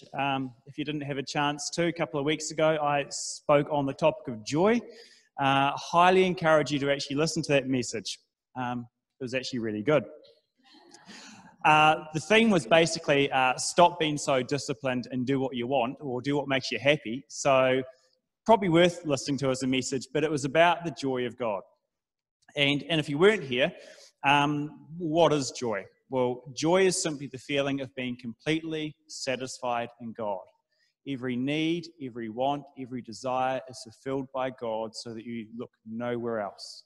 message. If you didn't have a chance to, a couple of weeks ago, I spoke on the topic of joy. Highly encourage you to actually listen to that message. It was actually really good. The theme was basically stop being so disciplined and do what you want, or do what makes you happy. So probably worth listening to as a message, but it was about the joy of God. And if you weren't here, what is joy? Well, joy is simply the feeling of being completely satisfied in God. Every need, every want, every desire is fulfilled by God so that you look nowhere else.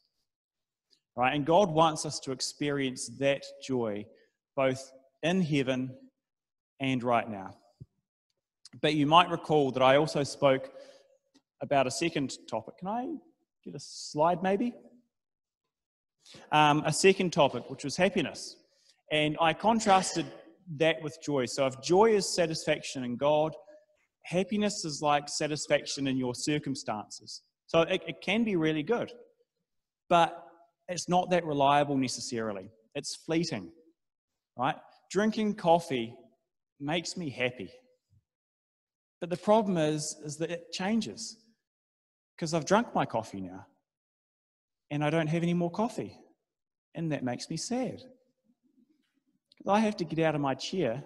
Right? And God wants us to experience that joy both in heaven and right now. But you might recall that I also spoke about a second topic. Can I get a slide maybe? A second topic, which was happiness. And I contrasted that with joy. So if joy is satisfaction in God, happiness is like satisfaction in your circumstances. So it can be really good, but it's not that reliable necessarily. It's fleeting, right? Drinking coffee makes me happy. But the problem is that it changes because I've drunk my coffee now and I don't have any more coffee. And that makes me sad. I have to get out of my chair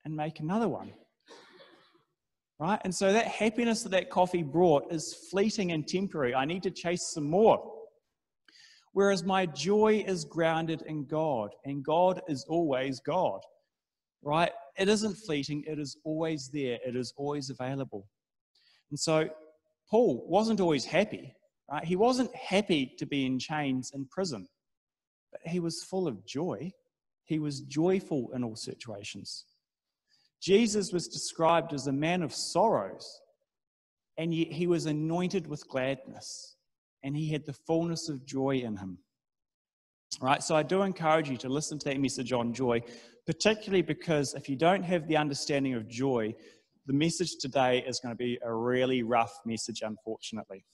and make another one, right? And so that happiness that coffee brought is fleeting and temporary. I need to chase some more. Whereas my joy is grounded in God, and God is always God, right? It isn't fleeting. It is always there. It is always available. And so Paul wasn't always happy, right? He wasn't happy to be in chains in prison, but he was full of joy. He was joyful in all situations. Jesus was described as a man of sorrows, and yet he was anointed with gladness, and he had the fullness of joy in him. Right? So I do encourage you to listen to that message on joy, particularly because if you don't have the understanding of joy, the message today is going to be a really rough message, unfortunately.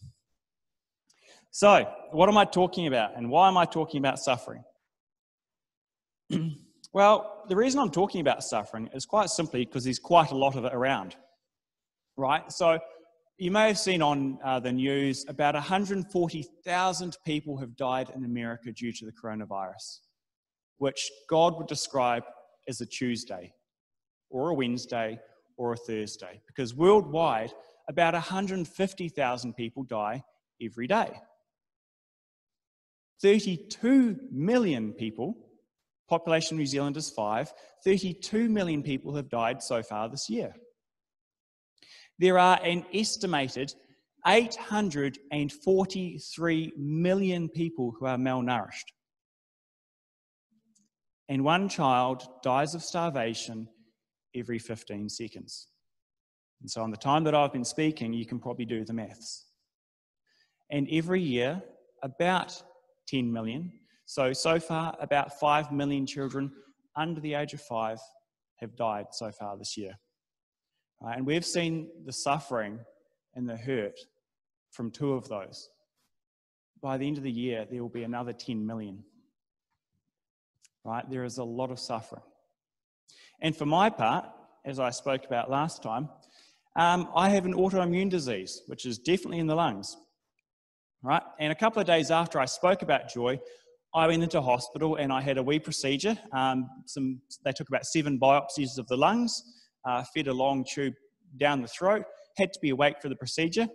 So, what am I talking about, and why am I talking about suffering? Well, the reason I'm talking about suffering is quite simply because there's quite a lot of it around, right? So you may have seen on the news about 140,000 people have died in America due to the coronavirus, which God would describe as a Tuesday or a Wednesday or a Thursday, because worldwide, about 150,000 people die every day. 32 million people, population of New Zealand is 5, 32 million people have died so far this year. There are an estimated 843 million people who are malnourished. And one child dies of starvation every 15 seconds. And so on the time that I've been speaking, you can probably do the maths. And every year, about 10 million. So far, about 5 million children under the age of 5 have died so far this year. And we've seen the suffering and the hurt from 2 of those. By the end of the year, there will be another 10 million. Right? There is a lot of suffering. And for my part, as I spoke about last time, I have an autoimmune disease, which is definitely in the lungs. Right? And a couple of days after I spoke about joy, I went into hospital and I had a wee procedure. They took about 7 biopsies of the lungs, fed a long tube down the throat, had to be awake for the procedure.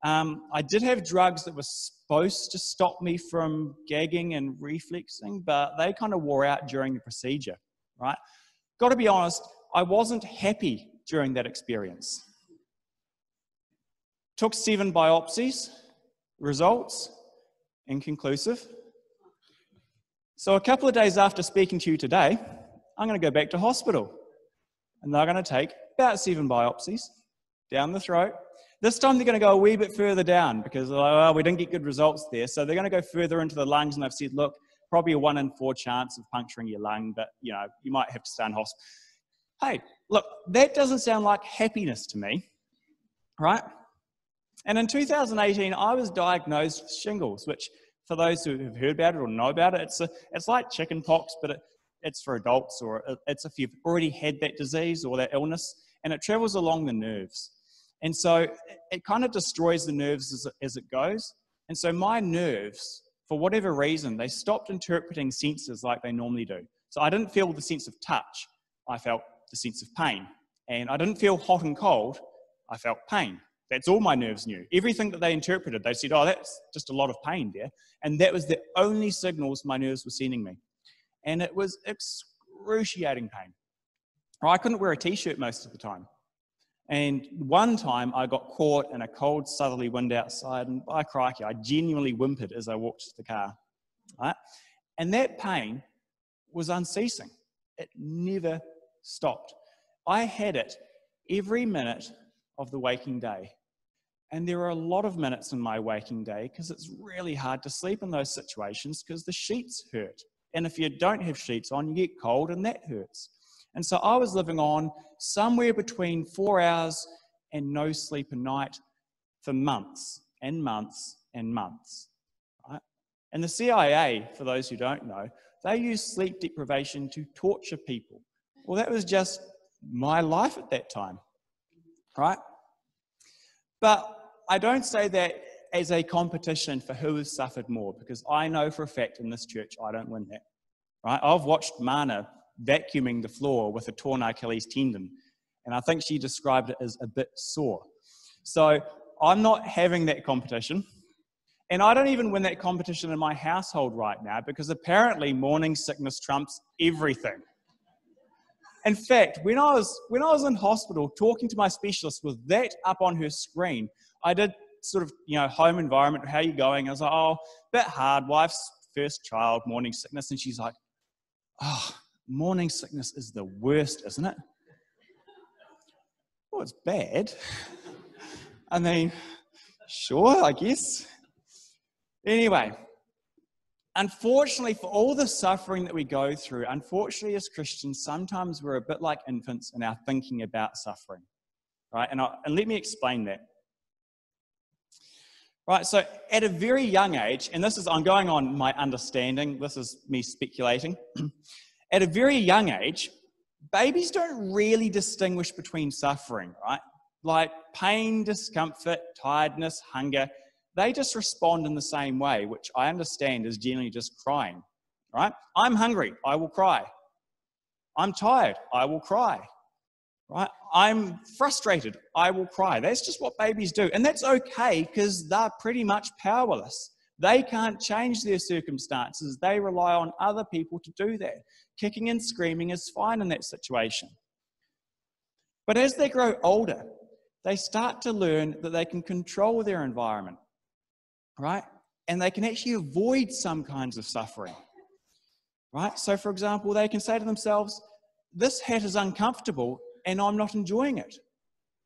I did have drugs that were supposed to stop me from gagging and reflexing, but they kind of wore out during the procedure, right? Got to be honest, I wasn't happy during that experience. Took 7 biopsies, results inconclusive. So a couple of days after speaking to you today, I'm going to go back to hospital. And they're going to take about 7 biopsies down the throat. This time they're going to go a wee bit further down because we didn't get good results there. So they're going to go further into the lungs, and they've said, look, probably a 1 in 4 chance of puncturing your lung, but you might have to stay in hospital. Hey, look, that doesn't sound like happiness to me, right? And in 2018, I was diagnosed with shingles, which for those who have heard about it or know about it, it's like chicken pox, but it's for adults, or it's if you've already had that disease or that illness. and it travels along the nerves. And so it kind of destroys the nerves as it goes. And so my nerves, for whatever reason, they stopped interpreting senses like they normally do. So I didn't feel the sense of touch, I felt the sense of pain. And I didn't feel hot and cold, I felt pain. That's all my nerves knew. Everything that they interpreted, they said, oh, that's just a lot of pain there. And that was the only signals my nerves were sending me. And it was excruciating pain. I couldn't wear a t-shirt most of the time. And one time I got caught in a cold southerly wind outside, and by crikey, I genuinely whimpered as I walked to the car. Right? And that pain was unceasing. It never stopped. I had it every minute of the waking day. And there are a lot of minutes in my waking day because it's really hard to sleep in those situations because the sheets hurt. And if you don't have sheets on, you get cold and that hurts. And so I was living on somewhere between 4 hours and no sleep a night for months and months and months. Right? And the CIA, for those who don't know, they use sleep deprivation to torture people. Well, that was just my life at that time. Right? But I don't say that as a competition for who has suffered more, because I know for a fact in this church I don't win that. Right? I've watched Mana vacuuming the floor with a torn Achilles tendon, and I think she described it as a bit sore. So I'm not having that competition, and I don't even win that competition in my household right now because apparently morning sickness trumps everything. In fact, when I was in hospital talking to my specialist with that up on her screen, I did sort of, home environment, how are you going? I was like, oh, bit hard, wife's first child, morning sickness. And she's like, oh, morning sickness is the worst, isn't it? Well, it's bad. I mean, sure, I guess. Anyway, unfortunately, for all the suffering that we go through, unfortunately as Christians, sometimes we're a bit like infants in our thinking about suffering. Right? And let me explain that. Right, so at a very young age, and I'm going on my understanding, this is me speculating. At a very young age, babies don't really distinguish between suffering, right? Like pain, discomfort, tiredness, hunger, they just respond in the same way, which I understand is generally just crying, right? I'm hungry, I will cry. I'm tired, I will cry, right? I'm frustrated, I will cry. That's just what babies do. And that's okay because they're pretty much powerless. They can't change their circumstances. They rely on other people to do that. Kicking and screaming is fine in that situation. But as they grow older, they start to learn that they can control their environment, right? And they can actually avoid some kinds of suffering, right? So, for example, they can say to themselves, this hat is uncomfortable and I'm not enjoying it.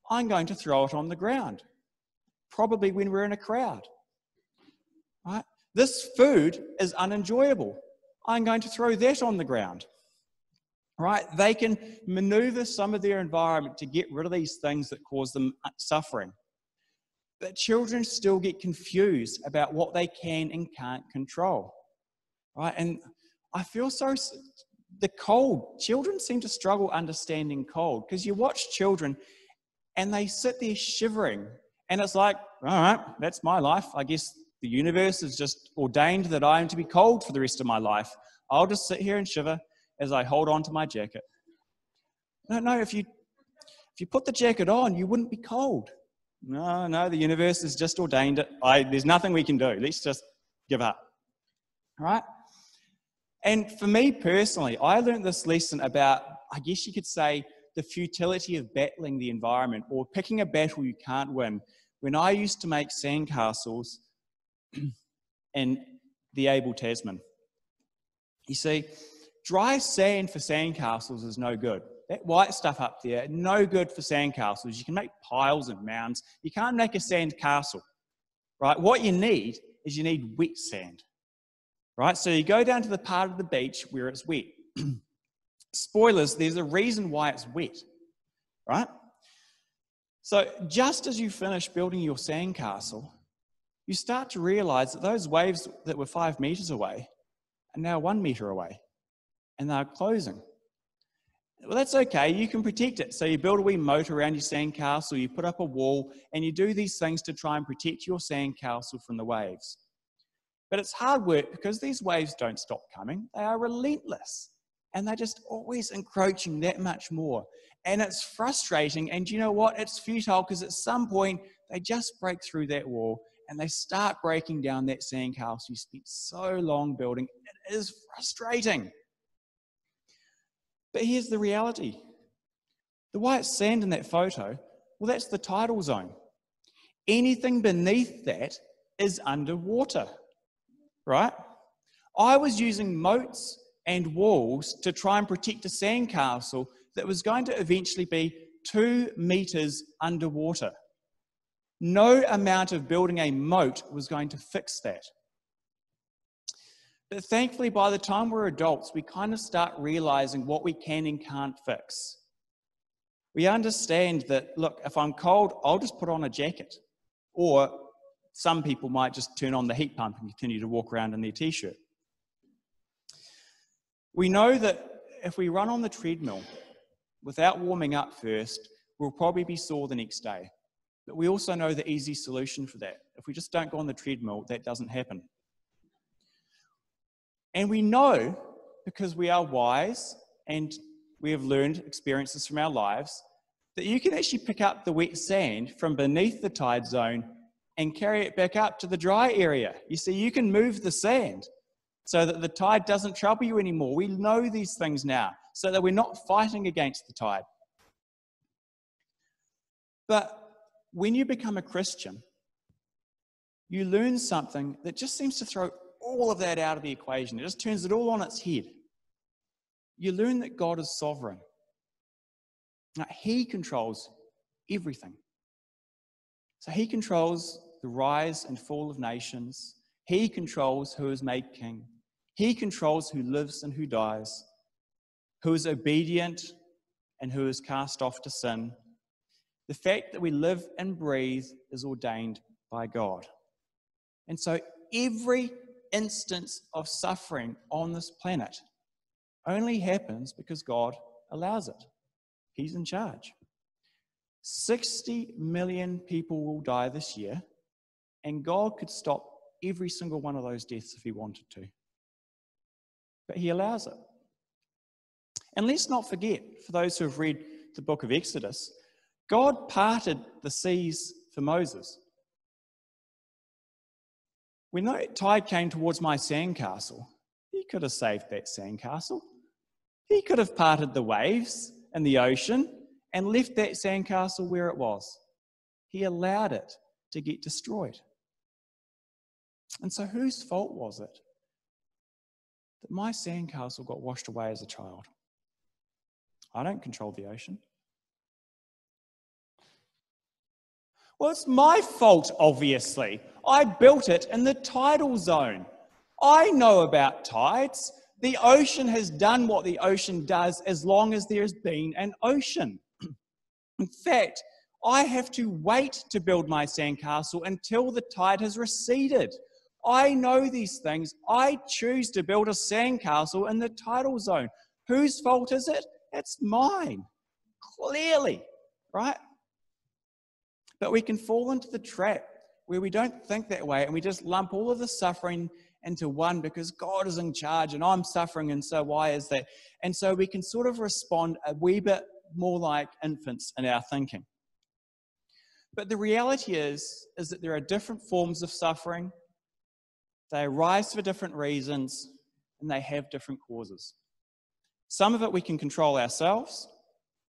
I'm going to throw it on the ground, probably when we're in a crowd, right? This food is unenjoyable. I'm going to throw that on the ground, right? They can maneuver some of their environment to get rid of these things that cause them suffering. But children still get confused about what they can and can't control, right? And I feel the cold, children seem to struggle understanding cold because you watch children and they sit there shivering and it's like, all right, that's my life. I guess the universe has just ordained that I am to be cold for the rest of my life. I'll just sit here and shiver as I hold on to my jacket. No, if you put the jacket on, you wouldn't be cold. No, the universe has just ordained it. There's nothing we can do. Let's just give up, all right? And for me personally, I learned this lesson about, I guess you could say, the futility of battling the environment or picking a battle you can't win. When I used to make sandcastles in the Abel Tasman. You see, dry sand for sandcastles is no good. That white stuff up there, no good for sandcastles. You can make piles and mounds. You can't make a sand castle, right? What you need is wet sand. Right, so you go down to the part of the beach where it's wet. Spoilers, there's a reason why it's wet, right? So just as you finish building your sandcastle, you start to realize that those waves that were 5 meters away are now 1 meter away, and they're closing. Well, that's okay. You can protect it. So you build a wee moat around your sandcastle, you put up a wall, and you do these things to try and protect your sandcastle from the waves. But it's hard work because these waves don't stop coming. They are relentless. And they're just always encroaching that much more. And it's frustrating. And you know what? It's futile because at some point they just break through that wall and they start breaking down that sandcastle you spent so long building. It is frustrating. But here's the reality. The white sand in that photo, well, that's the tidal zone. Anything beneath that is underwater, right? I was using moats and walls to try and protect a sandcastle that was going to eventually be 2 meters underwater. No amount of building a moat was going to fix that. But thankfully, by the time we're adults, we kind of start realizing what we can and can't fix. We understand that, look, if I'm cold, I'll just put on a jacket. Or some people might just turn on the heat pump and continue to walk around in their t-shirt. We know that if we run on the treadmill without warming up first, we'll probably be sore the next day. But we also know the easy solution for that. If we just don't go on the treadmill, that doesn't happen. And we know, because we are wise and we have learned experiences from our lives, that you can actually pick up the wet sand from beneath the tide zone and carry it back up to the dry area. You see, you can move the sand so that the tide doesn't trouble you anymore. We know these things now, so that we're not fighting against the tide. But when you become a Christian, you learn something that just seems to throw all of that out of the equation. It just turns it all on its head. You learn that God is sovereign. Now, He controls everything. So He controls the rise and fall of nations. He controls who is made king. He controls who lives and who dies, who is obedient and who is cast off to sin. The fact that we live and breathe is ordained by God. And so every instance of suffering on this planet only happens because God allows it. He's in charge. 60 million people will die this year, and God could stop every single one of those deaths if He wanted to. But He allows it. And let's not forget, for those who have read the book of Exodus, God parted the seas for Moses. When that tide came towards my sandcastle, He could have saved that sandcastle. He could have parted the waves and the ocean and left that sandcastle where it was. He allowed it to get destroyed. And so whose fault was it that my sandcastle got washed away as a child? I don't control the ocean. Well, it's my fault, obviously. I built it in the tidal zone. I know about tides. The ocean has done what the ocean does as long as there has been an ocean. In fact, I have to wait to build my sandcastle until the tide has receded. I know these things. I choose to build a sandcastle in the tidal zone. Whose fault is it? It's mine, clearly, right? But we can fall into the trap where we don't think that way and we just lump all of the suffering into one because God is in charge and I'm suffering and so why is that? And so we can sort of respond a wee bit more like infants in our thinking. But the reality is that there are different forms of suffering. They arise for different reasons and they have different causes. Some of it we can control ourselves.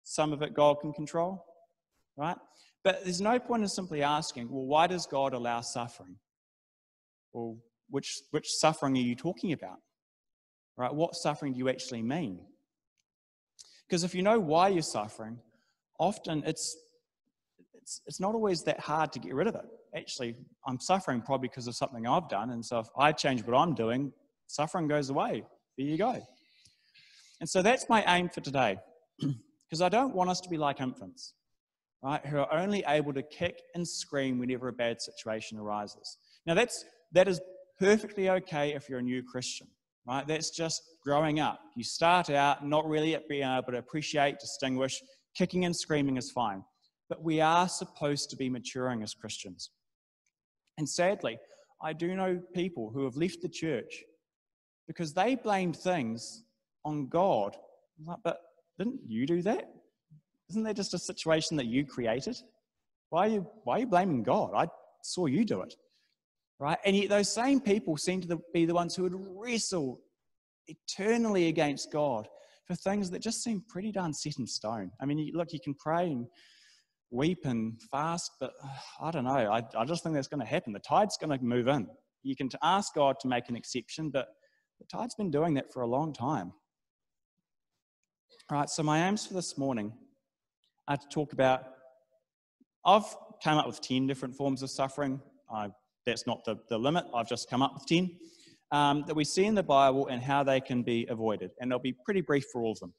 Some of it God can control, right? But there's no point in simply asking, well, why does God allow suffering? Well, which suffering are you talking about? Right? What suffering do you actually mean? Because if you know why you're suffering, often it's not always that hard to get rid of it. Actually, I'm suffering probably because of something I've done, and so if I change what I'm doing, suffering goes away. There you go. And so that's my aim for today, because I don't want us to be like infants, right, who are only able to kick and scream whenever a bad situation arises. Now, that is perfectly okay if you're a new Christian, right? That's just growing up. You start out not really being able to appreciate, distinguish. Kicking and screaming is fine. But we are supposed to be maturing as Christians. And sadly, I do know people who have left the church because they blamed things on God. But didn't you do that? Isn't that just a situation that you created? Why are you blaming God? I saw you do it, right? And yet those same people seem to be the ones who would wrestle eternally against God for things that just seem pretty darn set in stone. I mean, look, you can pray and weep and fast, but I don't know. I just think that's going to happen. The tide's going to move in. You can ask God to make an exception, but the tide's been doing that for a long time. All right, so my aims for this morning are to talk about, I've come up with 10 different forms of suffering. That's not the limit. I've just come up with 10 that we see in the Bible and how they can be avoided. And they'll be pretty brief for all of them.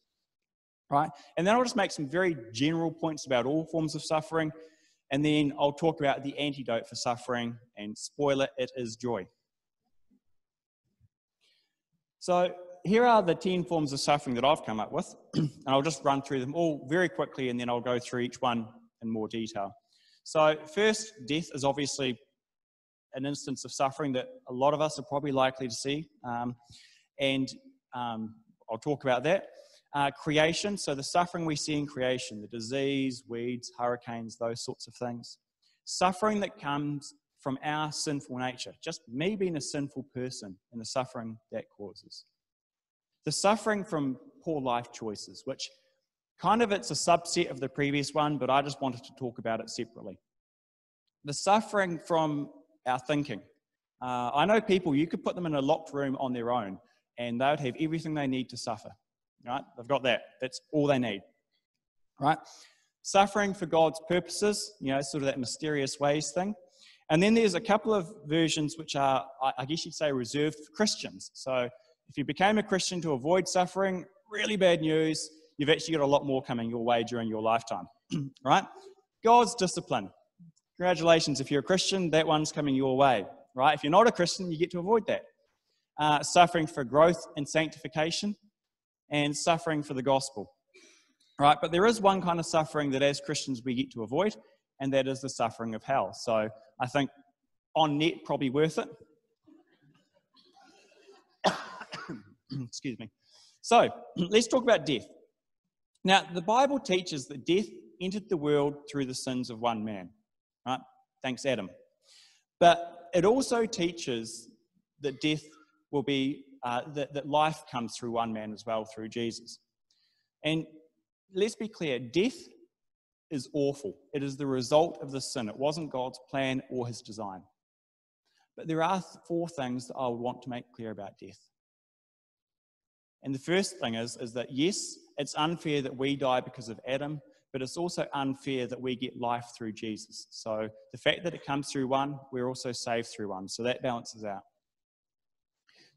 Right? And then I'll just make some very general points about all forms of suffering. And then I'll talk about the antidote for suffering. And spoiler, it is joy. So here are the 10 forms of suffering that I've come up with. And I'll just run through them all very quickly, and then I'll go through each one in more detail. So first, death is obviously an instance of suffering that a lot of us are probably likely to see. I'll talk about that. Creation, so the suffering we see in creation, the disease, weeds, hurricanes, those sorts of things. Suffering that comes from our sinful nature, just me being a sinful person and the suffering that causes. The suffering from poor life choices, which kind of it's a subset of the previous one, but I just wanted to talk about it separately. The suffering from our thinking. I know people, you could put them in a locked room on their own and they would have everything they need to suffer. Right? They've got that. That's all they need. Right? Suffering for God's purposes, sort of that mysterious ways thing. And then there's a couple of versions which are, I guess you'd say, reserved for Christians. So if you became a Christian to avoid suffering, really bad news, you've actually got a lot more coming your way during your lifetime. Right? God's discipline. Congratulations, if you're a Christian, that one's coming your way. Right? If you're not a Christian, you get to avoid that. Suffering for growth and sanctification, and suffering for the gospel. Right? But there is one kind of suffering that as Christians we get to avoid, and that is the suffering of hell. So I think on net, probably worth it. Excuse me. So let's talk about death. Now, the Bible teaches that death entered the world through the sins of one man. Right? Thanks, Adam. But it also teaches that death will be that life comes through one man as well, through Jesus. And let's be clear, death is awful. It is the result of the sin. It wasn't God's plan or his design. But there are 4 things that I would want to make clear about death. And the first thing is that yes, it's unfair that we die because of Adam, but it's also unfair that we get life through Jesus. So the fact that it comes through one, we're also saved through one. So that balances out.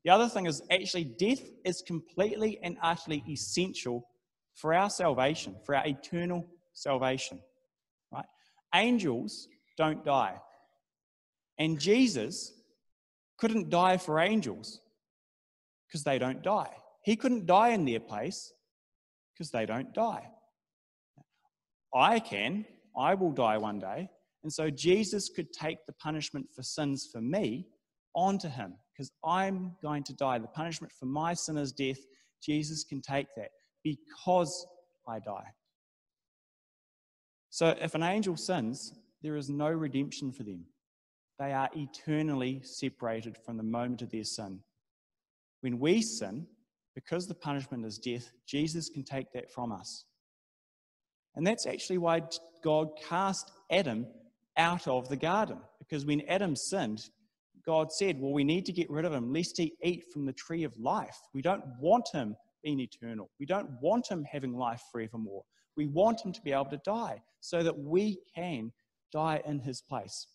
The other thing is actually death is completely and utterly essential for our salvation, for our eternal salvation. Right? Angels don't die. And Jesus couldn't die for angels because they don't die. He couldn't die in their place because they don't die. I can. I will die one day. And so Jesus could take the punishment for sins for me onto him because I'm going to die. The punishment for my sin is death. Jesus can take that because I die. So if an angel sins, there is no redemption for them. They are eternally separated from the moment of their sin. When we sin, because the punishment is death, Jesus can take that from us. And that's actually why God cast Adam out of the garden. Because when Adam sinned, God said, well, we need to get rid of him lest he eat from the tree of life. We don't want him being eternal. We don't want him having life forevermore. We want him to be able to die so that we can die in his place.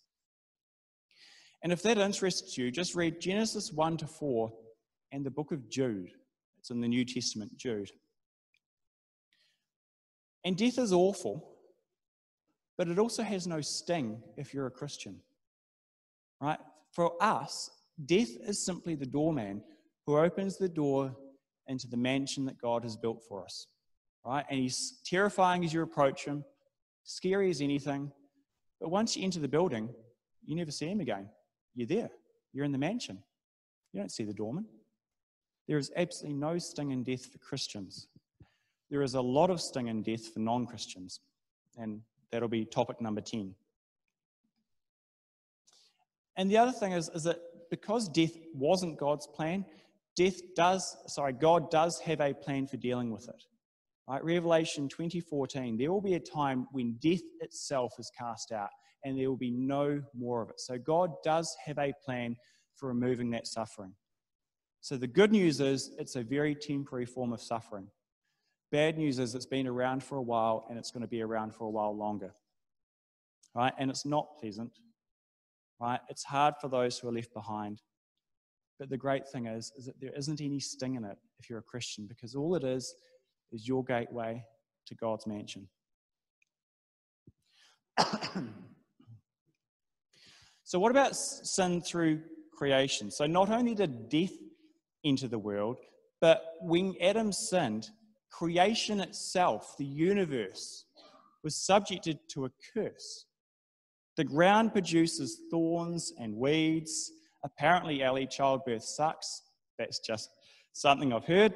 And if that interests you, just read Genesis 1-4 and the book of Jude. It's in the New Testament, Jude. And death is awful, but it also has no sting if you're a Christian. Right? For us, death is simply the doorman who opens the door into the mansion that God has built for us, right? And he's terrifying as you approach him, scary as anything. But once you enter the building, you never see him again. You're there. You're in the mansion. You don't see the doorman. There is absolutely no sting in death for Christians. There is a lot of sting in death for non-Christians. And that'll be topic number 10. And the other thing is that because death wasn't God's plan, God does have a plan for dealing with it. Right? Revelation 20:14, there will be a time when death itself is cast out and there will be no more of it. So God does have a plan for removing that suffering. So the good news is it's a very temporary form of suffering. Bad news is it's been around for a while and it's going to be around for a while longer. Right? And it's not pleasant. Right? It's hard for those who are left behind. But the great thing is that there isn't any sting in it if you're a Christian, because all it is your gateway to God's mansion. So what about sin through creation? So not only did death enter the world, but when Adam sinned, creation itself, the universe, was subjected to a curse. The ground produces thorns and weeds. Apparently, Ellie, childbirth sucks. That's just something I've heard.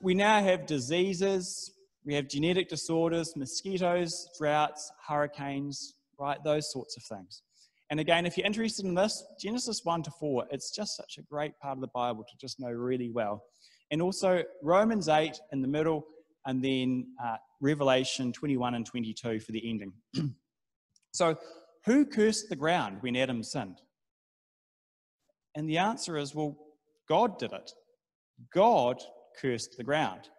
We now have diseases, we have genetic disorders, mosquitoes, droughts, hurricanes, right? Those sorts of things. And again, if you're interested in this, Genesis 1-4, it's just such a great part of the Bible to just know really well. And also Romans 8 in the middle, and then Revelation 21 and 22 for the ending. So, who cursed the ground when Adam sinned? And the answer is, well, God did it. God cursed the ground.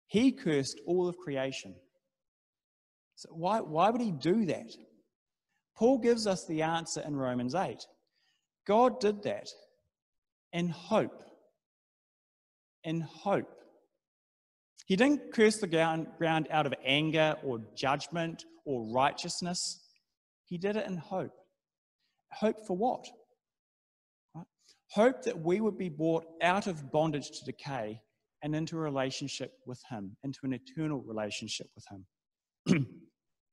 He cursed all of creation. So why would he do that? Paul gives us the answer in Romans 8. God did that in hope. In hope. He didn't curse the ground out of anger or judgment or righteousness. He did it in hope. Hope for what? Right? Hope that we would be brought out of bondage to decay and into a relationship with him, into an eternal relationship with him.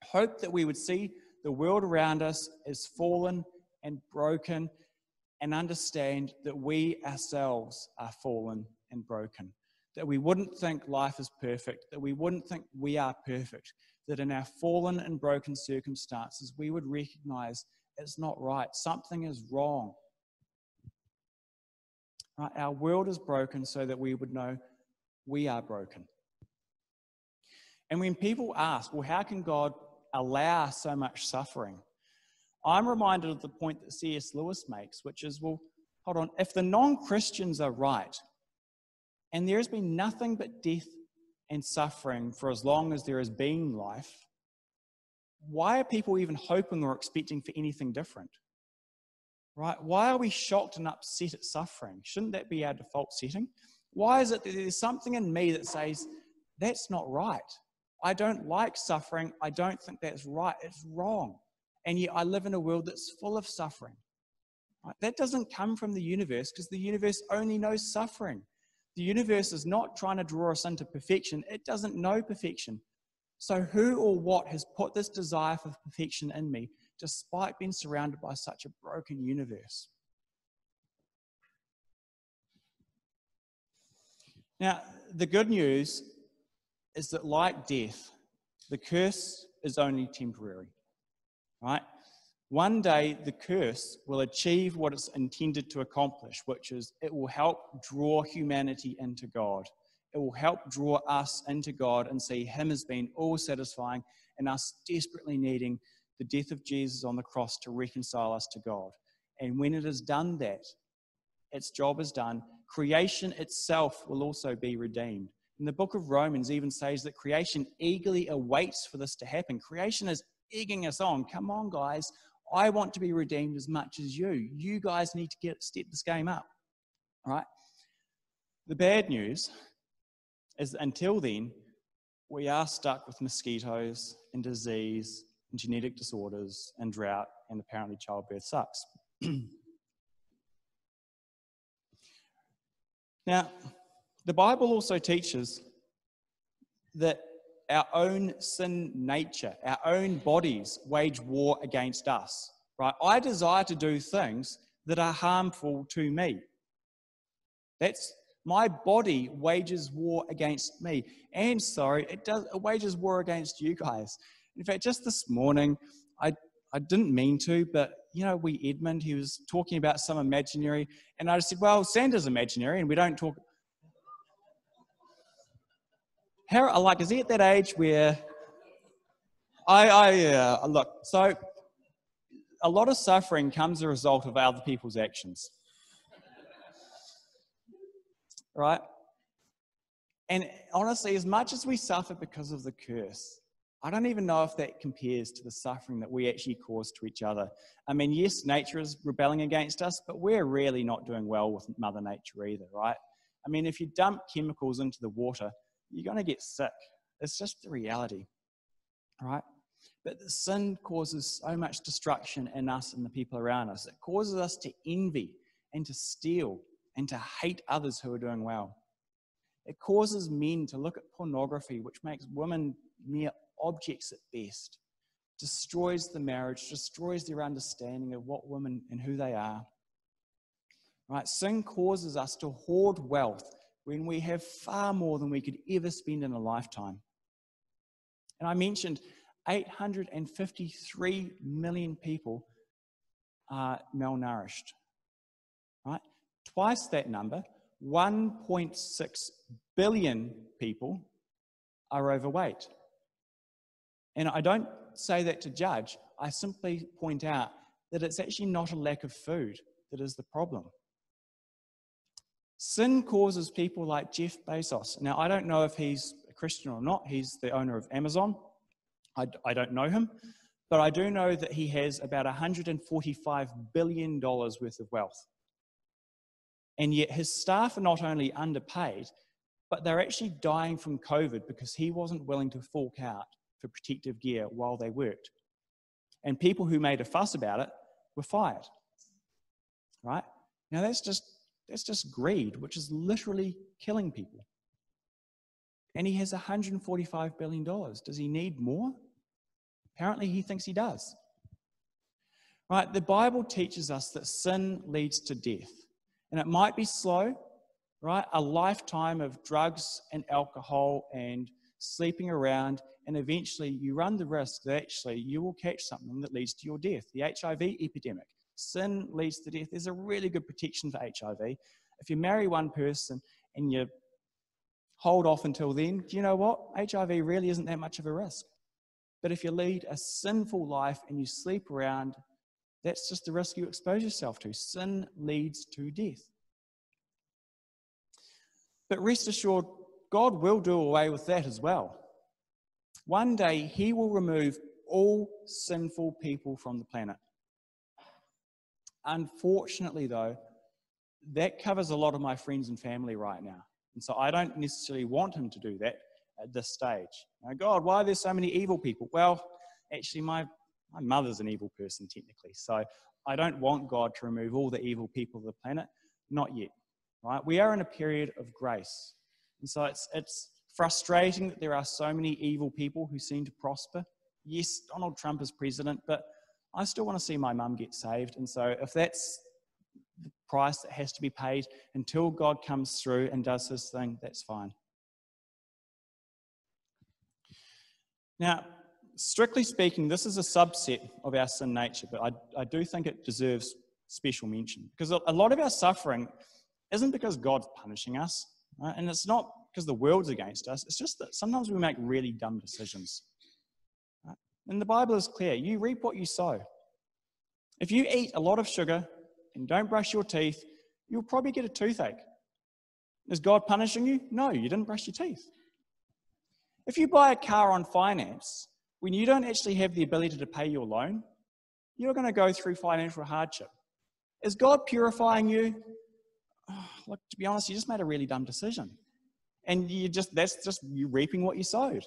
Hope that we would see the world around us as fallen and broken and understand that we ourselves are fallen and broken. That we wouldn't think life is perfect, that we wouldn't think we are perfect, that in our fallen and broken circumstances, we would recognize it's not right, something is wrong. Right? Our world is broken so that we would know we are broken. And when people ask, well, how can God allow so much suffering? I'm reminded of the point that C.S. Lewis makes, which is, well, hold on, if the non-Christians are right, and there has been nothing but death and suffering for as long as there has been life, why are people even hoping or expecting for anything different? Right? Why are we shocked and upset at suffering? Shouldn't that be our default setting? Why is it that there's something in me that says, that's not right? I don't like suffering. I don't think that's right. It's wrong. And yet I live in a world that's full of suffering. Right? That doesn't come from the universe, because the universe only knows suffering. The universe is not trying to draw us into perfection. It doesn't know perfection. So who or what has put this desire for perfection in me, despite being surrounded by such a broken universe? Now, the good news is that, like death, the curse is only temporary, right? One day, the curse will achieve what it's intended to accomplish, which is it will help draw humanity into God. It will help draw us into God and see him as being all-satisfying and us desperately needing the death of Jesus on the cross to reconcile us to God. And when it has done that, its job is done, creation itself will also be redeemed. And the book of Romans even says that creation eagerly awaits for this to happen. Creation is egging us on. Come on, guys. I want to be redeemed as much as you. You guys need to step this game up. All right? The bad news is that until then, we are stuck with mosquitoes and disease and genetic disorders and drought, and apparently childbirth sucks. Now, the Bible also teaches that our own sin nature, our own bodies wage war against us, right? I desire to do things that are harmful to me. That's my body wages war against me. And it wages war against you guys. In fact, just this morning, I didn't mean to, but Edmund, he was talking about some imaginary, and I just said, well, Santa's imaginary, and we don't talk. Is he at that age where look, so a lot of suffering comes as a result of other people's actions, right? And honestly, as much as we suffer because of the curse, I don't even know if that compares to the suffering that we actually cause to each other. I mean, yes, nature is rebelling against us, but we're really not doing well with Mother Nature either, right? I mean, if you dump chemicals into the water, you're going to get sick. It's just the reality, right? But the sin causes so much destruction in us and the people around us. It causes us to envy and to steal and to hate others who are doing well. It causes men to look at pornography, which makes women mere objects at best, destroys the marriage, destroys their understanding of what women and who they are. Right? Sin causes us to hoard wealth when we have far more than we could ever spend in a lifetime. And I mentioned 853 million people are malnourished. Right? Twice that number, 1.6 billion people are overweight. And I don't say that to judge. I simply point out that it's actually not a lack of food that is the problem. Sin causes people like Jeff Bezos. Now, I don't know if he's a Christian or not. He's the owner of Amazon. I don't know him. But I do know that he has about $145 billion worth of wealth. And yet his staff are not only underpaid, but they're actually dying from COVID because he wasn't willing to fork out for protective gear while they worked. And people who made a fuss about it were fired. Right? Now that's just greed, which is literally killing people. And he has $145 billion. Does he need more? Apparently he thinks he does. Right? The Bible teaches us that sin leads to death. And it might be slow, right? A lifetime of drugs and alcohol and sleeping around, and eventually you run the risk that actually you will catch something that leads to your death. The HIV epidemic. Sin leads to death. There's a really good protection for HIV. If you marry one person and you hold off until then, do you know what? HIV really isn't that much of a risk. But if you lead a sinful life and you sleep around, that's just the risk you expose yourself to. Sin leads to death. But rest assured, God will do away with that as well. One day, he will remove all sinful people from the planet. Unfortunately, though, that covers a lot of my friends and family right now. And so I don't necessarily want him to do that at this stage. Now, God, why are there so many evil people? Well, actually, my mother's an evil person, technically. So I don't want God to remove all the evil people of the planet. Not yet. Right? We are in a period of grace. And so it's frustrating that there are so many evil people who seem to prosper. Yes, Donald Trump is president, but I still want to see my mum get saved. And so if that's the price that has to be paid until God comes through and does his thing, that's fine. Now, strictly speaking, this is a subset of our sin nature, but I do think it deserves special mention. Because a lot of our suffering isn't because God's punishing us, right? And it's not because the world's against us. It's just that sometimes we make really dumb decisions. Right? And the Bible is clear. You reap what you sow. If you eat a lot of sugar and don't brush your teeth, you'll probably get a toothache. Is God punishing you? No, you didn't brush your teeth. If you buy a car on finance, when you don't actually have the ability to pay your loan, you're going to go through financial hardship. Is God purifying you? Look, to be honest, you just made a really dumb decision. And that's just you reaping what you sowed.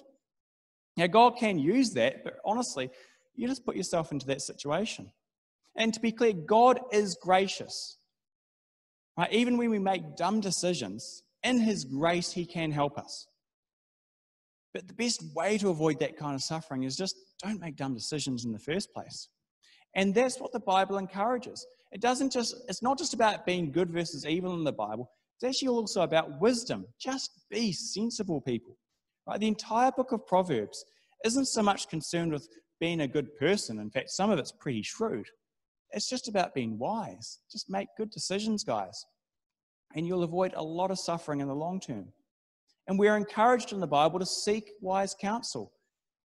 Now, God can use that, but honestly, you just put yourself into that situation. And to be clear, God is gracious. Right? Even when we make dumb decisions, in his grace, he can help us. But the best way to avoid that kind of suffering is just don't make dumb decisions in the first place. And that's what the Bible encourages. It's not just about being good versus evil in the Bible. It's actually also about wisdom. Just be sensible people. Right? The entire book of Proverbs isn't so much concerned with being a good person. In fact, some of it's pretty shrewd. It's just about being wise. Just make good decisions, guys. And you'll avoid a lot of suffering in the long term. And we're encouraged in the Bible to seek wise counsel.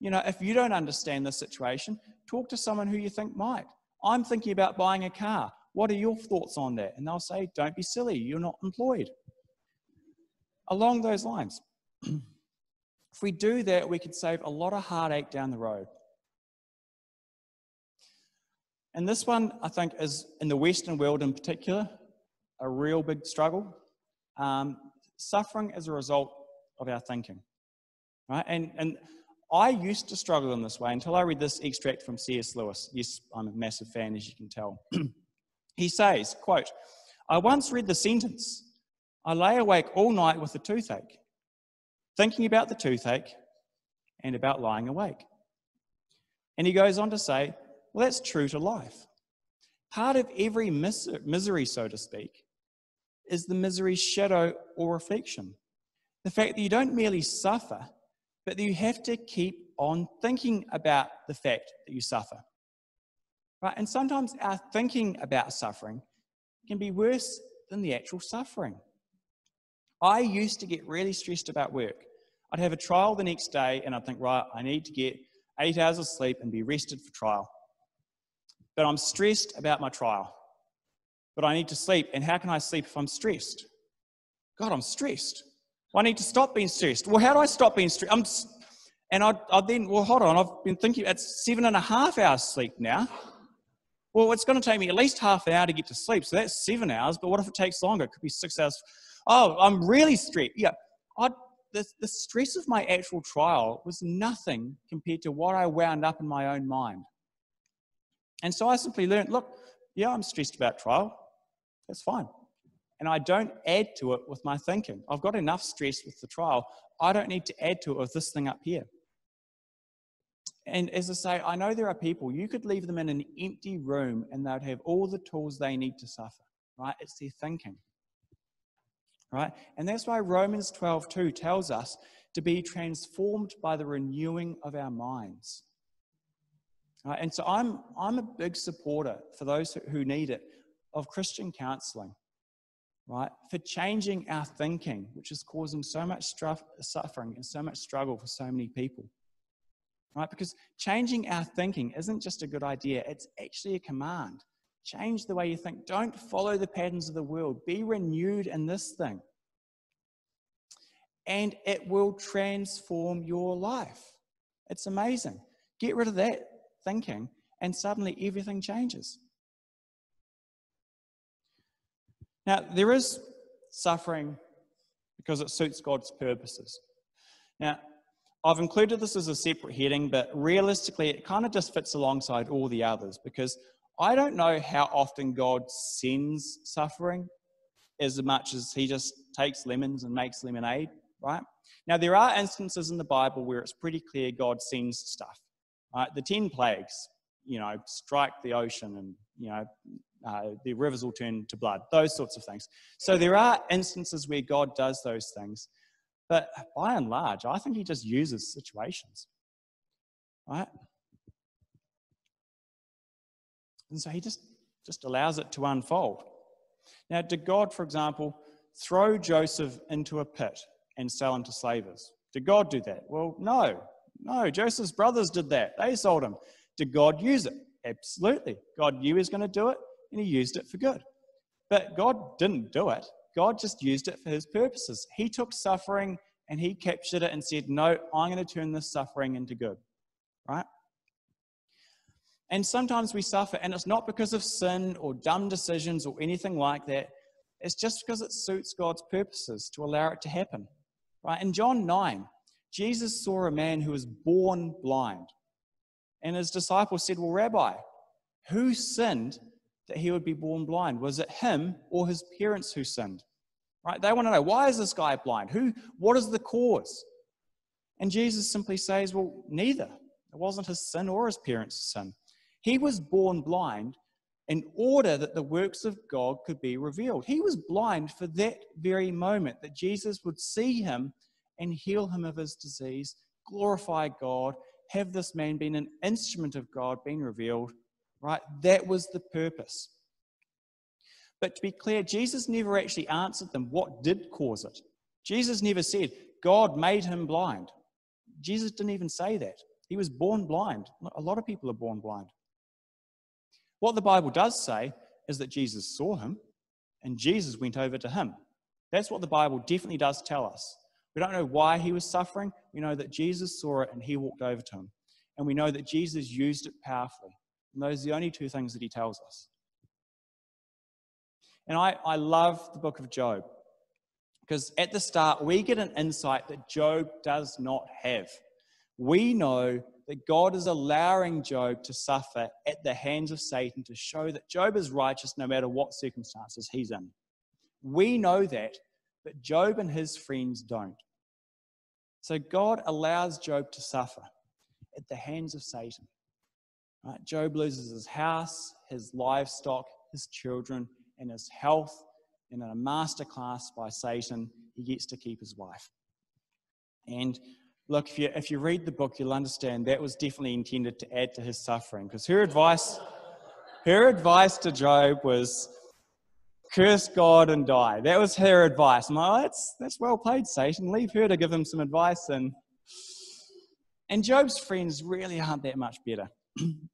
You know, if you don't understand this situation, talk to someone who you think might. I'm thinking about buying a car. What are your thoughts on that? And they'll say, don't be silly, you're not employed. Along those lines. If we do that, we could save a lot of heartache down the road. And this one, I think, is, in the Western world in particular, a real big struggle. Suffering as a result of our thinking. Right? And I used to struggle in this way until I read this extract from C.S. Lewis. Yes, I'm a massive fan, as you can tell. He says, quote, "I once read the sentence, 'I lay awake all night with a toothache, thinking about the toothache and about lying awake.'" And he goes on to say, well, that's true to life. Part of every misery, so to speak, is the misery's shadow or reflection. The fact that you don't merely suffer, but that you have to keep on thinking about the fact that you suffer. Right? And sometimes our thinking about suffering can be worse than the actual suffering. I used to get really stressed about work. I'd have a trial the next day and I'd think, right, I need to get 8 hours of sleep and be rested for trial. But I'm stressed about my trial. But I need to sleep. And how can I sleep if I'm stressed? God, I'm stressed. Well, I need to stop being stressed. Well, how do I stop being stressed? I'd then, well, hold on, I've been thinking it's 7.5 hours sleep now. Well, it's going to take me at least half an hour to get to sleep, so that's 7 hours, but what if it takes longer? It could be 6 hours. Oh, I'm really stressed. Yeah, the stress of my actual trial was nothing compared to what I wound up in my own mind. And so I simply learned, look, yeah, I'm stressed about trial. That's fine. And I don't add to it with my thinking. I've got enough stress with the trial. I don't need to add to it with this thing up here. And as I say, I know there are people, you could leave them in an empty room and they'd have all the tools they need to suffer, right? It's their thinking, right? And that's why Romans 12:2 tells us to be transformed by the renewing of our minds. Right? And so I'm a big supporter, for those who need it, of Christian counselling, right? For changing our thinking, which is causing so much suffering and so much struggle for so many people. Right? Because changing our thinking isn't just a good idea, it's actually a command. Change the way you think. Don't follow the patterns of the world. Be renewed in this thing. And it will transform your life. It's amazing. Get rid of that thinking and suddenly everything changes. Now, there is suffering because it suits God's purposes. Now, I've included this as a separate heading, but realistically, it kind of just fits alongside all the others, because I don't know how often God sends suffering as much as he just takes lemons and makes lemonade, right? Now, there are instances in the Bible where it's pretty clear God sends stuff, right? The 10 plagues, strike the ocean and, the rivers will turn to blood, those sorts of things. So there are instances where God does those things. But by and large, I think he just uses situations, right? And so he just allows it to unfold. Now, did God, for example, throw Joseph into a pit and sell him to slavers? Did God do that? Well, no. Joseph's brothers did that. They sold him. Did God use it? Absolutely. God knew he was going to do it, and he used it for good. But God didn't do it. God just used it for his purposes. He took suffering and he captured it and said, no, I'm going to turn this suffering into good, right? And sometimes we suffer, and it's not because of sin or dumb decisions or anything like that. It's just because it suits God's purposes to allow it to happen, right? In John 9, Jesus saw a man who was born blind. And his disciples said, well, Rabbi, who sinned that he would be born blind? Was it him or his parents who sinned? Right? They want to know, why is this guy blind? What is the cause? And Jesus simply says, well, neither. It wasn't his sin or his parents' sin. He was born blind in order that the works of God could be revealed. He was blind for that very moment, that Jesus would see him and heal him of his disease, glorify God, have this man been an instrument of God being revealed, right? That was the purpose. But to be clear, Jesus never actually answered them what did cause it. Jesus never said, God made him blind. Jesus didn't even say that. He was born blind. A lot of people are born blind. What the Bible does say is that Jesus saw him and Jesus went over to him. That's what the Bible definitely does tell us. We don't know why he was suffering. We know that Jesus saw it and he walked over to him. And we know that Jesus used it powerfully. And those are the only two things that he tells us. And I love the book of Job, because at the start we get an insight that Job does not have. We know that God is allowing Job to suffer at the hands of Satan to show that Job is righteous no matter what circumstances he's in. We know that, but Job and his friends don't. So God allows Job to suffer at the hands of Satan. Right? Job loses his house, his livestock, his children, and his health. And in a masterclass by Satan, he gets to keep his wife. And look, if you read the book, you'll understand that was definitely intended to add to his suffering, because her advice to Job was, curse God and die. That was her advice. I'm like, oh, that's well played, Satan. Leave her to give him some advice. And Job's friends really aren't that much better.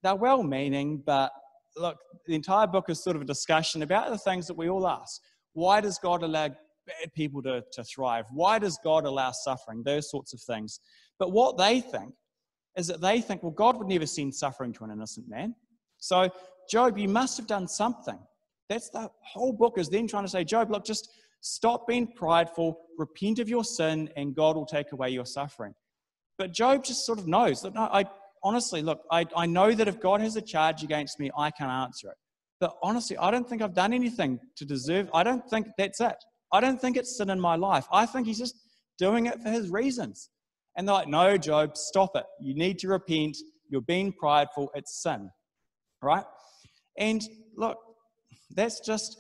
They're well-meaning, but look, the entire book is sort of a discussion about the things that we all ask. Why does God allow bad people to thrive? Why does God allow suffering? Those sorts of things. But what they think is that they think, well, God would never send suffering to an innocent man. So, Job, you must have done something. That's the whole book, is then trying to say, Job, look, just stop being prideful, repent of your sin, and God will take away your suffering. But Job just sort of knows that, no, honestly, look, I know that if God has a charge against me, I can answer it. But honestly, I don't think I've done anything to deserve. I don't think that's it. I don't think it's sin in my life. I think he's just doing it for his reasons. And they're like, no, Job, stop it. You need to repent. You're being prideful. It's sin. Right? And look, that's just,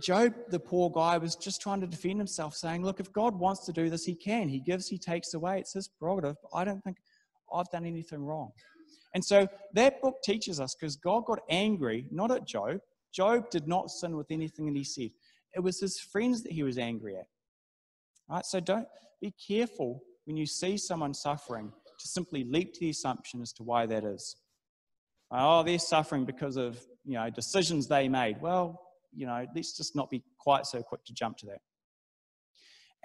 Job, the poor guy, was just trying to defend himself, saying, look, if God wants to do this, he can. He gives, he takes away. It's his prerogative. But I don't think I've done anything wrong. And so that book teaches us, because God got angry, not at Job. Job did not sin with anything that he said. It was his friends that he was angry at. Right? So don't be careful when you see someone suffering to simply leap to the assumption as to why that is. Oh, they're suffering because of, decisions they made. Well, let's just not be quite so quick to jump to that.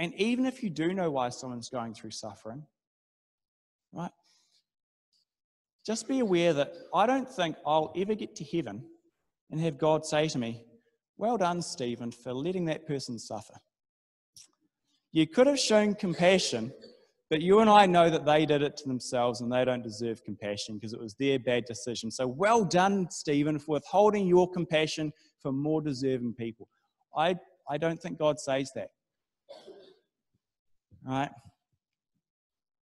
And even if you do know why someone's going through suffering, right, just be aware that I don't think I'll ever get to heaven and have God say to me, well done, Stephen, for letting that person suffer. You could have shown compassion, but you and I know that they did it to themselves and they don't deserve compassion because it was their bad decision. So well done, Stephen, for withholding your compassion for more deserving people. I don't think God says that. Right?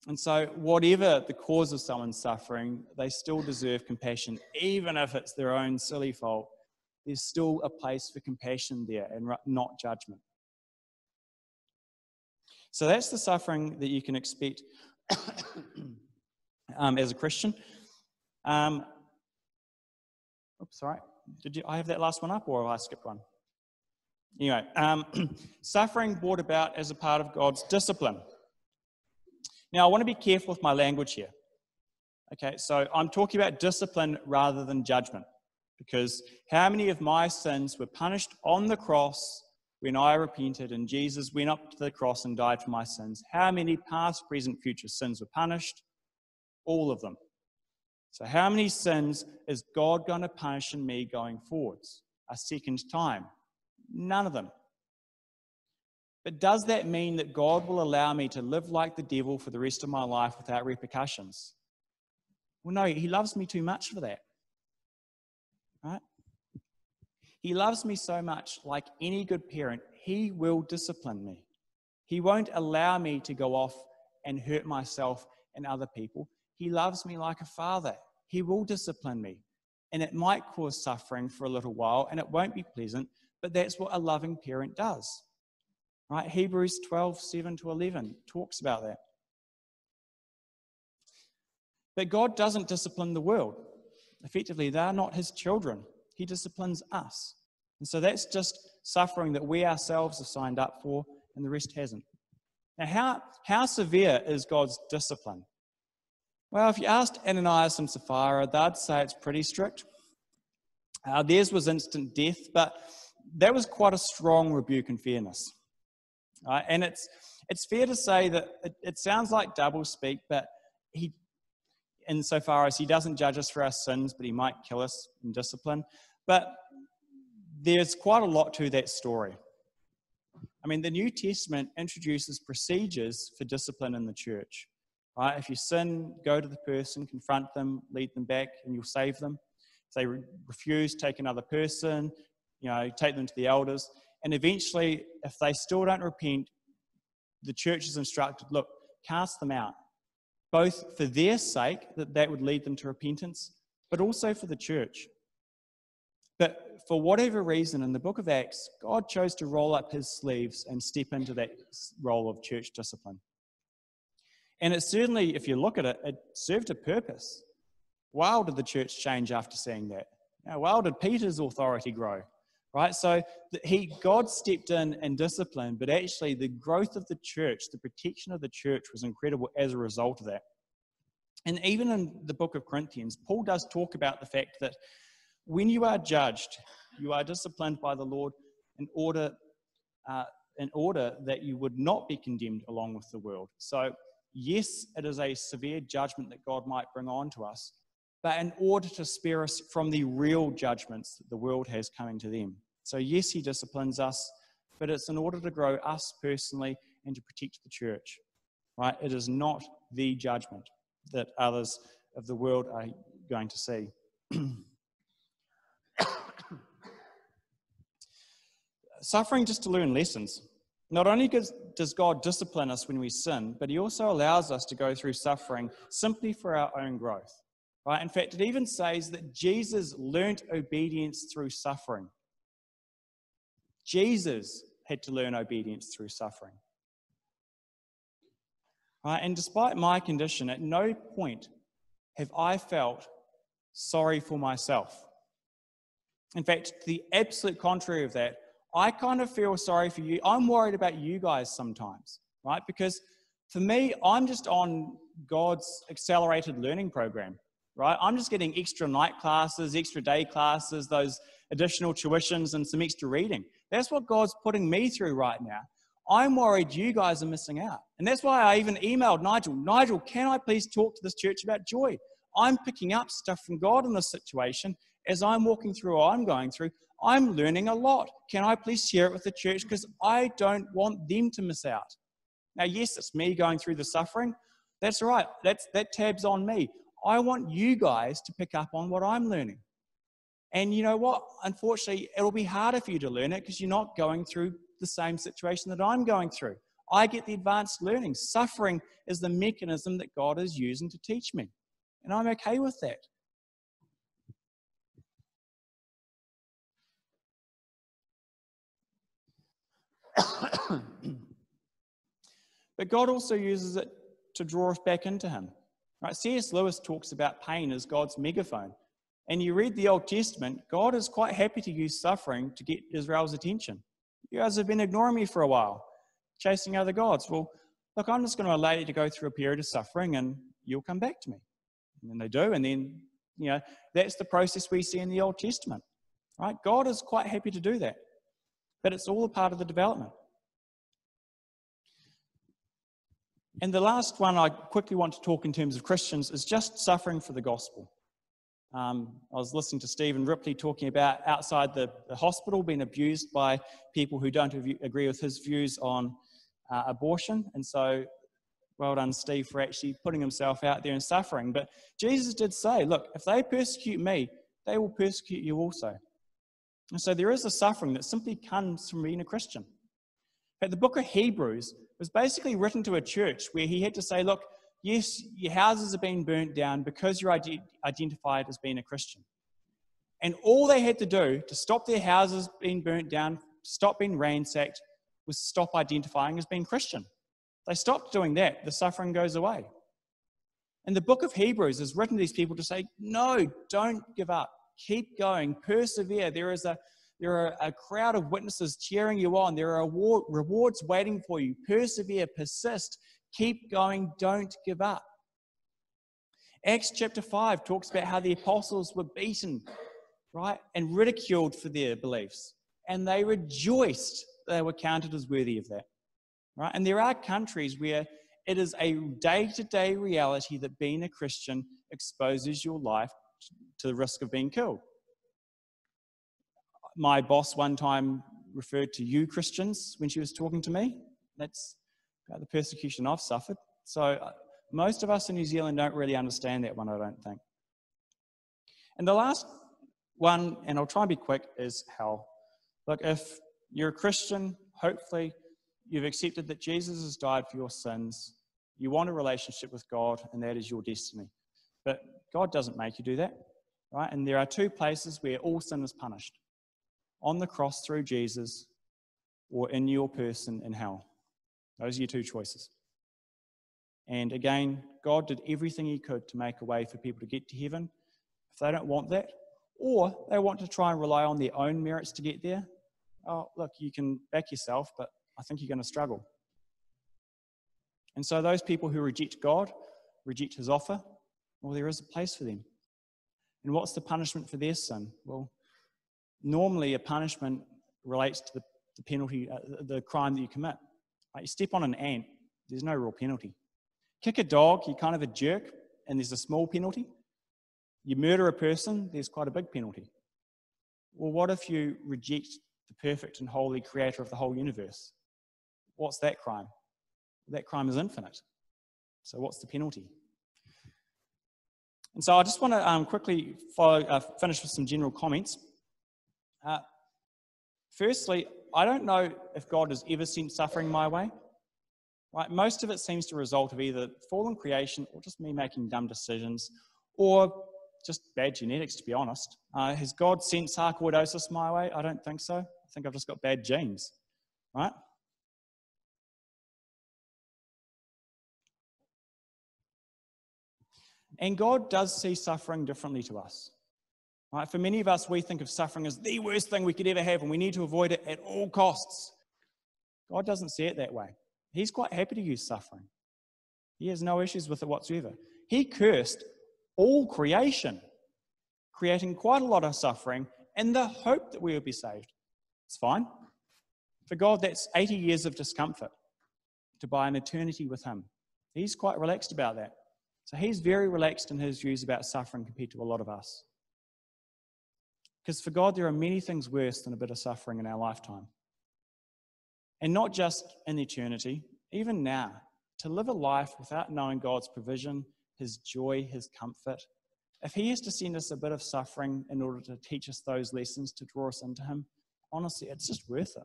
And so whatever the cause of someone's suffering, they still deserve compassion, even if it's their own silly fault. There's still a place for compassion there and not judgment. So that's the suffering that you can expect as a Christian. Sorry. Did I have that last one up, or have I skipped one? Anyway, suffering brought about as a part of God's discipline. Now, I want to be careful with my language here. Okay, so I'm talking about discipline rather than judgment, because how many of my sins were punished on the cross when I repented and Jesus went up to the cross and died for my sins? How many past, present, future sins were punished? All of them. So how many sins is God going to punish in me going forwards? A second time? None of them. But does that mean that God will allow me to live like the devil for the rest of my life without repercussions? Well, no, he loves me too much for that. Right? He loves me so much, like any good parent, he will discipline me. He won't allow me to go off and hurt myself and other people. He loves me like a father. He will discipline me. And it might cause suffering for a little while, and it won't be pleasant, but that's what a loving parent does. Right? Hebrews 12:7-11 talks about that. But God doesn't discipline the world. Effectively, they are not his children. He disciplines us. And so that's just suffering that we ourselves have signed up for, and the rest hasn't. Now, how severe is God's discipline? Well, if you asked Ananias and Sapphira, they'd say it's pretty strict. Theirs was instant death, but that was quite a strong rebuke in fairness. And it's fair to say that it sounds like doublespeak, but he, insofar as he doesn't judge us for our sins, but he might kill us in discipline. But there's quite a lot to that story. I mean, the New Testament introduces procedures for discipline in the church. Right? If you sin, go to the person, confront them, lead them back, and you'll save them. If they refuse, take another person, take them to the elders. And eventually, if they still don't repent, the church is instructed, look, cast them out. Both for their sake, that would lead them to repentance, but also for the church. But for whatever reason, in the book of Acts, God chose to roll up his sleeves and step into that role of church discipline. And it certainly, if you look at it, it served a purpose. Wow, did the church change after seeing that? Wow, did Peter's authority grow? Right? So God stepped in and disciplined, but actually the growth of the church, the protection of the church was incredible as a result of that. And even in the book of Corinthians, Paul does talk about the fact that when you are judged, you are disciplined by the Lord in order that you would not be condemned along with the world. So yes, it is a severe judgment that God might bring on to us, but in order to spare us from the real judgments that the world has coming to them. So yes, he disciplines us, but it's in order to grow us personally and to protect the church. Right? It is not the judgment that others of the world are going to see. Suffering just to learn lessons. Not only does God discipline us when we sin, but he also allows us to go through suffering simply for our own growth. Right? In fact, it even says that Jesus learnt obedience through suffering. Jesus had to learn obedience through suffering. Right? And despite my condition, at no point have I felt sorry for myself. In fact, to the absolute contrary of that, I kind of feel sorry for you. I'm worried about you guys sometimes, right? Because for me, I'm just on God's accelerated learning program, right? I'm just getting extra night classes, extra day classes, those additional tuitions and some extra reading. That's what God's putting me through right now. I'm worried you guys are missing out. And that's why I even emailed Nigel. Nigel, can I please talk to this church about joy? I'm picking up stuff from God in this situation. As I'm walking through what I'm going through, I'm learning a lot. Can I please share it with the church? Because I don't want them to miss out. Now, yes, it's me going through the suffering. That's right. That tab's on me. I want you guys to pick up on what I'm learning. And you know what? Unfortunately, it'll be harder for you to learn it because you're not going through the same situation that I'm going through. I get the advanced learning. Suffering is the mechanism that God is using to teach me. And I'm okay with that. But God also uses it to draw us back into him. Right? C.S. Lewis talks about pain as God's megaphone. And you read the Old Testament, God is quite happy to use suffering to get Israel's attention. You guys have been ignoring me for a while, chasing other gods. Well, look, I'm just going to allow you to go through a period of suffering and you'll come back to me. And then they do, and then, that's the process we see in the Old Testament. Right? God is quite happy to do that. But it's all a part of the development. And the last one I quickly want to talk in terms of Christians is just suffering for the gospel. I was listening to Stephen Ripley talking about outside the hospital being abused by people who don't agree with his views on abortion. And so, well done, Steve, for actually putting himself out there and suffering. But Jesus did say, look, if they persecute me, they will persecute you also. And so there is a suffering that simply comes from being a Christian. In fact, the book of Hebrews was basically written to a church where he had to say, look, yes, your houses are being burnt down because you're identified as being a Christian. And all they had to do to stop their houses being burnt down, stop being ransacked, was stop identifying as being Christian. They stopped doing that, the suffering goes away. And the book of Hebrews is written to these people to say, no, don't give up. Keep going, persevere. There are a crowd of witnesses cheering you on. There are rewards waiting for you. Persevere, persist, keep going, don't give up. Acts chapter 5 talks about how the apostles were beaten, right, and ridiculed for their beliefs. And they rejoiced they were counted as worthy of that, right? And there are countries where it is a day-to-day reality that being a Christian exposes your life to the risk of being killed. My boss one time referred to you Christians when she was talking to me. That's about the persecution I've suffered. So most of us in New Zealand don't really understand that one, I don't think. And the last one, and I'll try and be quick, is hell. Look, if you're a Christian, hopefully you've accepted that Jesus has died for your sins. You want a relationship with God, and that is your destiny. But God doesn't make you do that, right? And there are two places where all sin is punished: on the cross through Jesus, or in your person in hell. Those are your two choices. And again, God did everything he could to make a way for people to get to heaven. If they don't want that, or they want to try and rely on their own merits to get there, oh, look, you can back yourself, but I think you're going to struggle. And so those people who reject God, reject his offer, well, there is a place for them. And what's the punishment for their sin? Well, normally a punishment relates to the penalty, the crime that you commit. Like you step on an ant, there's no real penalty. Kick a dog, you're kind of a jerk, and there's a small penalty. You murder a person, there's quite a big penalty. Well, what if you reject the perfect and holy creator of the whole universe? What's that crime? That crime is infinite. So what's the penalty? And so I just want to quickly finish with some general comments. Firstly, I don't know if God has ever sent suffering my way. Right? Most of it seems to result of either fallen creation or just me making dumb decisions, or just bad genetics, to be honest. Has God sent sarcoidosis my way? I don't think so. I think I've just got bad genes, right? And God does see suffering differently to us. Right? For many of us, we think of suffering as the worst thing we could ever have, and we need to avoid it at all costs. God doesn't see it that way. He's quite happy to use suffering. He has no issues with it whatsoever. He cursed all creation, creating quite a lot of suffering in the hope that we would be saved. It's fine. For God, that's 80 years of discomfort to buy an eternity with him. He's quite relaxed about that. So he's very relaxed in his views about suffering compared to a lot of us. Because for God, there are many things worse than a bit of suffering in our lifetime. And not just in eternity, even now, to live a life without knowing God's provision, his joy, his comfort. If he has to send us a bit of suffering in order to teach us those lessons, to draw us into him, honestly, it's just worth it.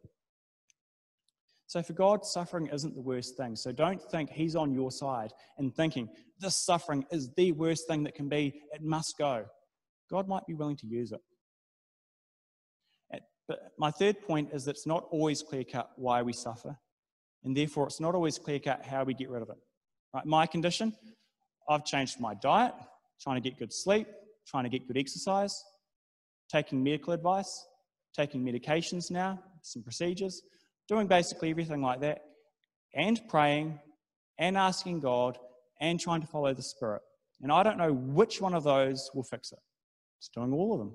So for God, suffering isn't the worst thing. So don't think he's on your side and thinking, this suffering is the worst thing that can be, it must go. God might be willing to use it. But my third point is that it's not always clear-cut why we suffer, and therefore it's not always clear-cut how we get rid of it. Right? My condition, I've changed my diet, trying to get good sleep, trying to get good exercise, taking medical advice, taking medications now, some procedures, doing basically everything like that, and praying, and asking God, and trying to follow the Spirit. And I don't know which one of those will fix it. Just doing all of them.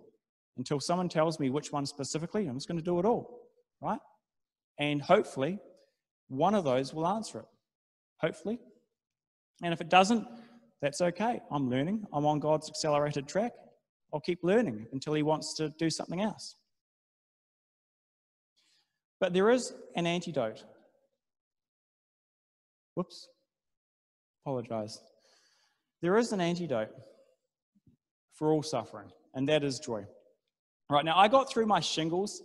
Until someone tells me which one specifically, I'm just going to do it all, right? And hopefully, one of those will answer it. Hopefully. And if it doesn't, that's okay. I'm learning. I'm on God's accelerated track. I'll keep learning until he wants to do something else. But there is an antidote. Whoops. Apologize. There is an antidote for all suffering, and that is joy. Right, now I got through my shingles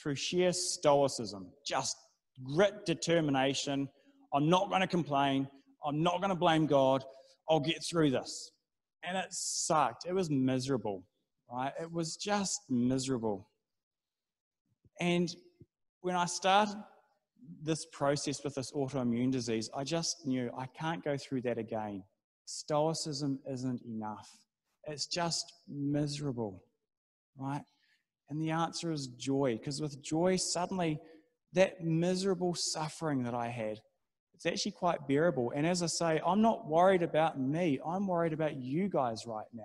through sheer stoicism, just grit, determination. I'm not going to complain. I'm not going to blame God. I'll get through this. And it sucked. It was miserable, right? It was just miserable. And when I started this process with this autoimmune disease, I just knew I can't go through that again. Stoicism isn't enough. It's just miserable, right? And the answer is joy, because with joy, suddenly that miserable suffering that I had, it's actually quite bearable. And as I say, I'm not worried about me. I'm worried about you guys right now.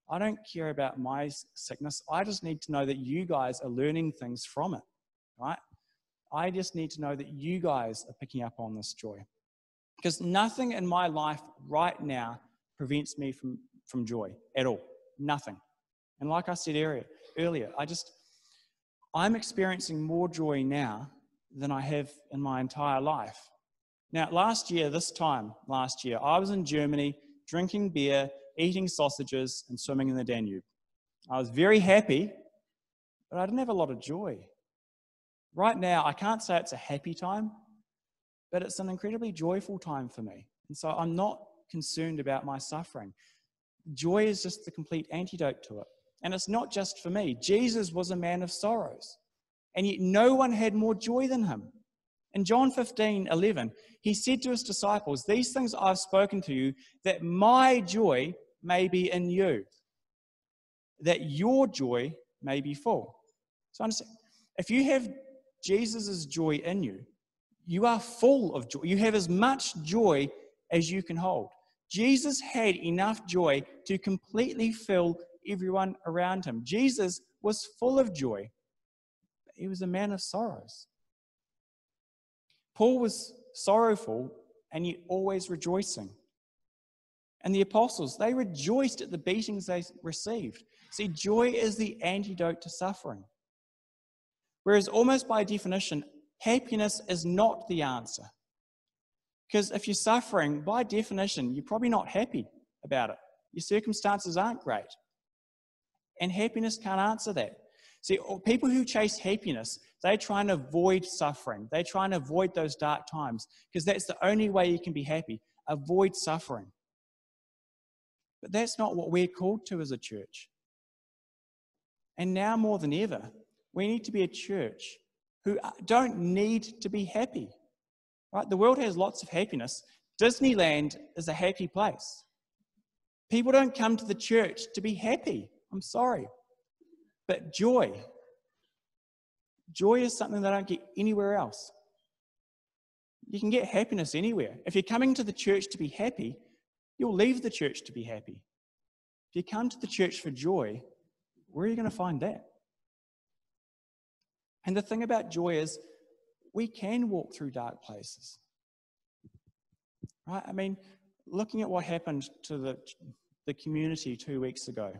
I don't care about my sickness. I just need to know that you guys are learning things from it, right? I just need to know that you guys are picking up on this joy. Because nothing in my life right now prevents me from joy at all. Nothing. And like I said earlier, I'm experiencing more joy now than I have in my entire life. Now, last year, I was in Germany drinking beer, eating sausages, and swimming in the Danube. I was very happy, but I didn't have a lot of joy. Right now, I can't say it's a happy time, but it's an incredibly joyful time for me. And so I'm not concerned about my suffering. Joy is just the complete antidote to it. And it's not just for me. Jesus was a man of sorrows, and yet no one had more joy than him. In John 15:11, he said to his disciples, "These things I've spoken to you, that my joy may be in you, that your joy may be full." So understand, if you have Jesus' joy in you, you are full of joy. You have as much joy as you can hold. Jesus had enough joy to completely fill everyone around him. Jesus was full of joy, but he was a man of sorrows. Paul was sorrowful and yet always rejoicing. And the apostles, they rejoiced at the beatings they received. See, joy is the antidote to suffering. Whereas almost by definition, happiness is not the answer. Because if you're suffering, by definition, you're probably not happy about it. Your circumstances aren't great. And happiness can't answer that. See, people who chase happiness, they try and avoid suffering. They try and avoid those dark times, because that's the only way you can be happy. Avoid suffering. But that's not what we're called to as a church. And now more than ever, we need to be a church who don't need to be happy. Right? The world has lots of happiness. Disneyland is a happy place. People don't come to the church to be happy. I'm sorry. But joy is something they don't get anywhere else. You can get happiness anywhere. If you're coming to the church to be happy, you'll leave the church to be happy. If you come to the church for joy, where are you going to find that? And the thing about joy is, we can walk through dark places. Right? I mean, looking at what happened to the community 2 weeks ago,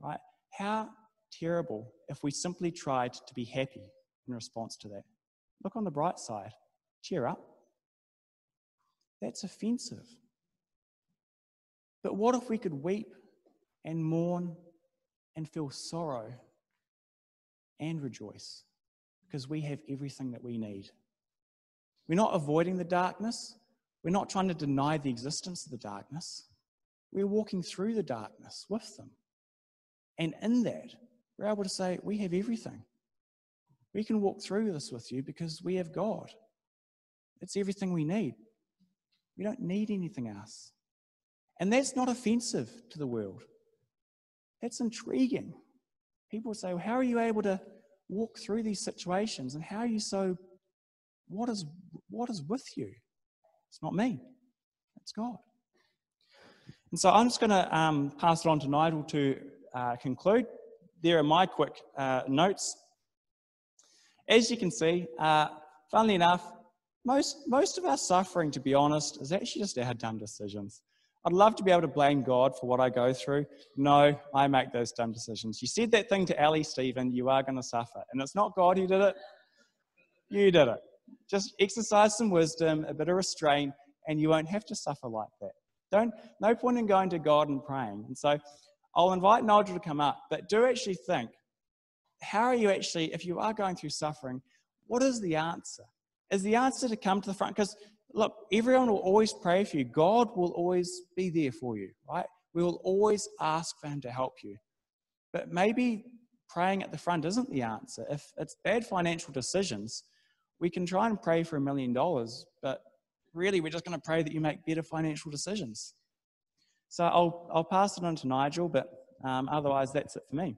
right? How terrible if we simply tried to be happy in response to that. Look on the bright side. Cheer up. That's offensive. But what if we could weep and mourn and feel sorrow and rejoice? Because we have everything that we need. We're not avoiding the darkness. We're not trying to deny the existence of the darkness. We're walking through the darkness with them. And in that, we're able to say, we have everything. We can walk through this with you because we have God. It's everything we need. We don't need anything else. And that's not offensive to the world. That's intriguing. People say, well, how are you able to walk through these situations? And how are you so, what is with you? It's not me. It's God. And so I'm just going to pass it on to Nigel to conclude. There are my quick notes. As you can see, funnily enough, most of our suffering, to be honest, is actually just our dumb decisions. I'd love to be able to blame God for what I go through. No, I make those dumb decisions. You said that thing to Ali, Stephen, you are going to suffer. And it's not God who did it. You did it. Just exercise some wisdom, a bit of restraint, and you won't have to suffer like that. No point in going to God and praying. And so I'll invite Nigel to come up, but do actually think, how are you actually, if you are going through suffering, what is the answer? Is the answer to come to the front? Because look, everyone will always pray for you. God will always be there for you, right? We will always ask for him to help you. But maybe praying at the front isn't the answer. If it's bad financial decisions, we can try and pray for $1 million, but really we're just going to pray that you make better financial decisions. So I'll pass it on to Nigel, but otherwise that's it for me.